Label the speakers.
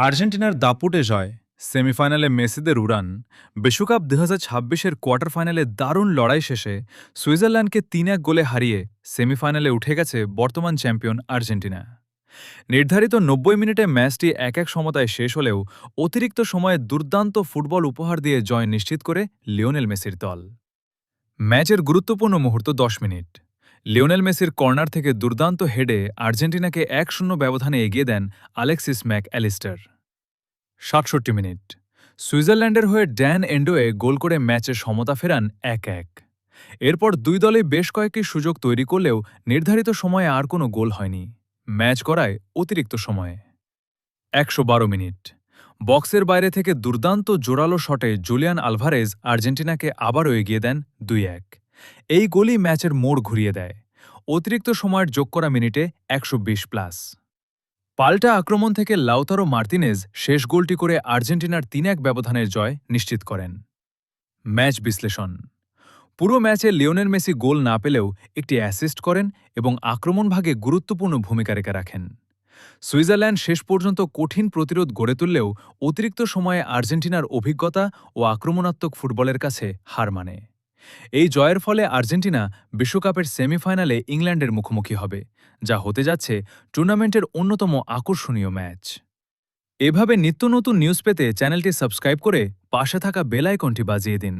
Speaker 1: আর্জেন্টিনার দাপুটে জয়, সেমিফাইনালে মেসিদের উড়ান, বিশ্বকাপ ২০২৬-এর কোয়ার্টার ফাইনালে দারুণ লড়াই শেষে সুইজারল্যান্ডকে ৩-১ গোলে হারিয়ে সেমিফাইনালে উঠে গেছে বর্তমান চ্যাম্পিয়ন আর্জেন্টিনা। নির্ধারিত ৯০ মিনিটে ম্যাচটি ১-১ সমতায় শেষ হলেও অতিরিক্ত সময়ে দুর্দান্ত ফুটবল উপহার দিয়ে জয় নিশ্চিত করে লিওনেল মেসির দল। ম্যাচের গুরুত্বপূর্ণ মুহূর্ত ১০ মিনিট। লিওনেল মেসির কর্নার থেকে দুর্দান্ত হেডে আর্জেন্টিনাকে ১-০ ব্যবধানে এগিয়ে দেন আলেক্সিস ম্যাক অ্যালিস্টার। ৬৭ মিনিট। সুইজারল্যান্ডের হয়ে ড্যান এন্ডোয়ে গোল করে ম্যাচে সমতা ফেরান ১-১। এরপর দুই দলই বেশ কয়েকটি সুযোগ তৈরি করলেও নির্ধারিত সময়ে আর কোনো গোল হয়নি। ম্যাচ গড়ায় অতিরিক্ত সময়ে। ১১২ মিনিট। বক্সের বাইরে থেকে দুর্দান্ত জোরালো শটে জুলিয়ান আলভারেজ আর্জেন্টিনাকে আবারও এগিয়ে দেন ২-১। এই গোলই ম্যাচের মোড় ঘুরিয়ে দেয়। অতিরিক্ত সময়ের যোগ করা মিনিটে ১২০+। পাল্টা আক্রমণ থেকে লাউতারো মার্তিনেজ শেষ গোলটি করে আর্জেন্টিনার ৩-১ ব্যবধানের জয় নিশ্চিত করেন। ম্যাচ বিশ্লেষণ। পুরো ম্যাচে লিওনেল মেসি গোল না পেলেও একটি অ্যাসিস্ট করেন এবং আক্রমণভাগে গুরুত্বপূর্ণ ভূমিকা রাখেন। সুইজারল্যান্ড শেষ পর্যন্ত কঠিন প্রতিরোধ গড়ে তুললেও অতিরিক্ত সময়ে আর্জেন্টিনার অভিজ্ঞতা ও আক্রমণাত্মক ফুটবলের কাছে হার মানে। এই জয়ের ফলে আর্জেন্টিনা বিশ্বকাপের সেমিফাইনালে ইংল্যান্ডের মুখোমুখি হবে, যা হতে যাচ্ছে টুর্নামেন্টের অন্যতম আকর্ষণীয় ম্যাচ। এভাবে নিত্য নতুন নিউজ পেতে চ্যানেলটি সাবস্ক্রাইব করে পাশে থাকা বেল আইকনটি বাজিয়ে দিন।